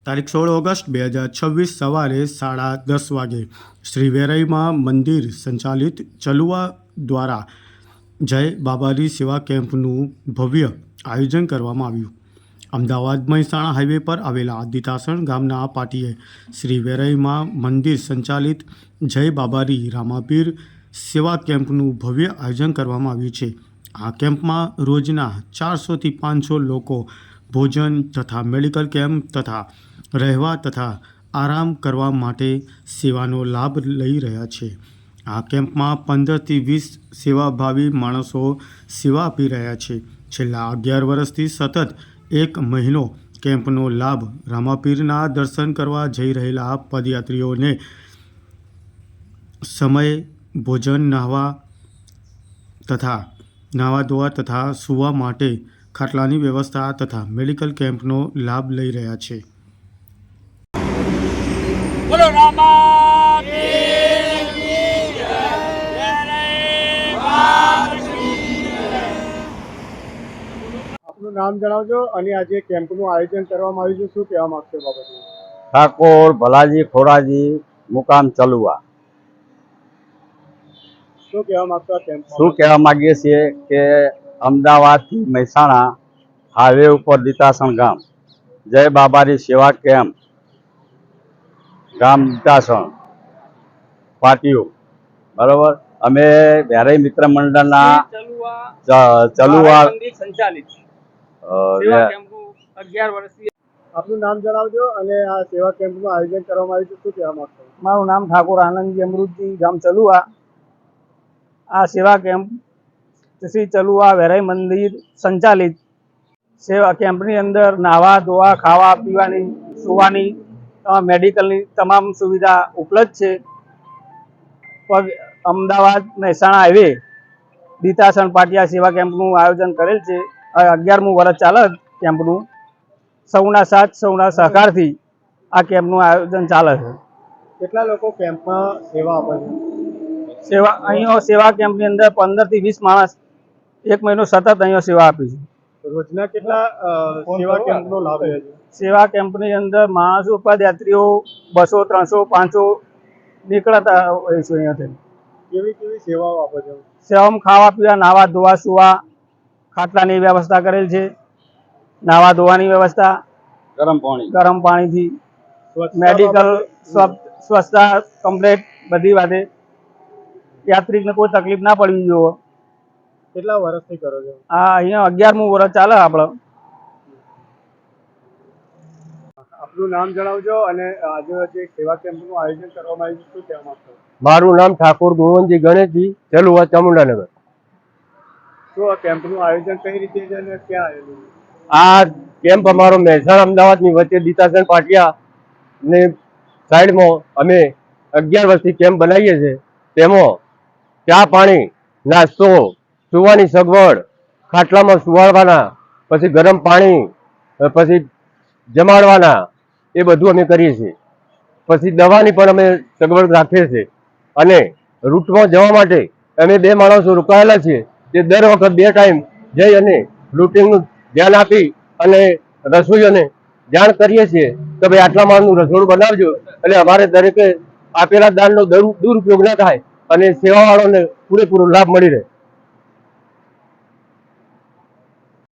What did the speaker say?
તારીખ 16 ઓગસ્ટ 2026 સવારે 10:30 વાગે શ્રી વેરાઈમાં મંદિર સંચાલિત ચલુવા દ્વારા જય બાબારી સેવા કેમ્પનું ભવ્ય આયોજન કરવામાં આવ્યું. અમદાવાદ મહેસાણા હાઈવે પર આવેલા દીતાસણ ગામના પાટીએ શ્રી વેરાઈમાં મંદિર સંચાલિત જય બાબારી રામાપીર સેવા કેમ્પનું ભવ્ય આયોજન કરવામાં આવ્યું છે. આ કેમ્પમાં રોજના 400થી 500 લોકો ભોજન તથા મેડિકલ કેમ્પ તથા રહેવા તથા આરામ કરવા માટે સેવાનો લાભ લઈ રહ્યા છે. આ કેમ્પમાં 15થી 20 સેવાભાવી માણસો સેવા આપી રહ્યા છે. છેલ્લા 11 વર્ષથી સતત 1 મહિનો કેમ્પનો લાભ રામાપીરના દર્શન કરવા જઈ રહેલા પદયાત્રીઓને સમય ભોજન નાહવા ધોવા તથા સૂવા માટે ખાટલાની વ્યવસ્થા તથા મેડિકલ કેમ્પનો લાભ લઈ રહ્યા છે. બોલો રામા આપનું નામ જણાવજો અને આજે કેમ્પનું આયોજન કરવામાં આવ્યું છે. શું કહેવા માંગશો બાબતે? ઠાકોર ભલાજી ખોરાજી મુકામ ચલુવા. શું કહેવા માંગશો આ કેમ્પ? શું કહેવા માંગીએ છીએ કે અમદાવાદથી મહેસાણા હાઈવે ઉપર દીતાસણ ગામ જય બાબારી સેવા કેમ્પ ગામ દીતાસણ પાટીઓ બરોબર. અમે વેરાઈ મિત્ર મંડળના ચલુવા સંચાલિત સેવા કેમ્પનું 11 વર્ષથી. આપનું નામ જણાવજો અને આ સેવા કેમ્પનું આયોજન કરવામાં આવ્યું છે. શું કહેવા માંગશો? મારું નામ ઠાકોર આનંદજી અમૃતજી, ગામ ચલુવા. આ સેવા કેમ્પ શ્રી ચલુવા વેરાઈ મંદિર સંચાલિત સેવા કેમ્પની અંદર નાહવા ધોવા ખાવા પીવાની સુવાની મેડિકલની તમામ સુવિધા ઉપલબ્ધ છે. અમદાવાદ મહેસાણા હાઈવે દીતાસણ પાટિયા સેવા કેમ્પનું આયોજન કરેલ છે. 11મું વર્ષ ચાલે કેમ્પનું. સૌના સાથ સૌના સહકારથી આ કેમ્પનું આયોજન ચાલે છે. કેટલા લોકો કેમ્પમાં સેવા આપે છે? અહીંયા સેવા કેમ્પની અંદર 15થી 20 માણસ 1 મહિનો સતત અહીંયા સેવા આપી છે. રોજના કેટલા સેવા કેમ્પનો લાભ લે છે? સેવા કેમ્પની અંદર માણસો પદયાત્રીઓ 200 300 500 નીકળતા હોય છે. અહીંયાથી કેવી સેવાઓ આપે છે? સેવામાં ખાવા પીવા નાહવા ધોવા સુવા ખાટલાની વ્યવસ્થા કરેલ છે. નાહવા ધોવાની વ્યવસ્થા ગરમ પાણીથી મેડિકલ સ્વચ્છતા કમ્પ્લેટ બધી વાતે યાત્રિકને કોઈ તકલીફ ના પડવી જોઈએ. કેટલા વર્ષથી કરો છો? આ અહીંયા 11મું વર્ષ ચાલે આપણે. આપનું નામ જણાવજો અને આજે જે સેવા કેમ્પનું આયોજન કરવામાં આવ્યું છે. શું કહેવા માંગશો? મારું નામ ઠાકોર ગુણવંતજી ગણેશજી, ચલુવા ચામુંડાનગર. શું આ કેમ્પનું આયોજન કઈ રીતે છે અને ક્યાં આવેલું છે? આ કેમ્પ અમારો મહેસાણા અમદાવાદની વચ્ચે દીતાસણ પાટિયા ને સાઈડમાં અમે 11 વર્ષથી કેમ્પ બનાવીએ છીએ. તેમાં ચા પાણી નાસ્તો સુવાની સગવડ ખાટલામાં સુવાડવાના પછી ગરમ પાણી પછી જમાડવાના એ બધું અમે કરીએ છીએ. પછી દવાની પણ અમે સગવડ રાખીએ છીએ. અને રૂટમાં જવા માટે અમે 2 માણસો રોકાયેલા છીએ. તે દર વખત 2 ટાઈમ જઈ અને રૂટિંગનું ધ્યાન આપી અને રસોઈઓને જાણ કરીએ છીએ કે ભાઈ આટલા માળનું રસોડું બનાવજો એટલે અમારે દરેકે આપેલા દાનનો દુરુપયોગ ના થાય અને સેવાવાળાને પૂરેપૂરો લાભ મળી રહે.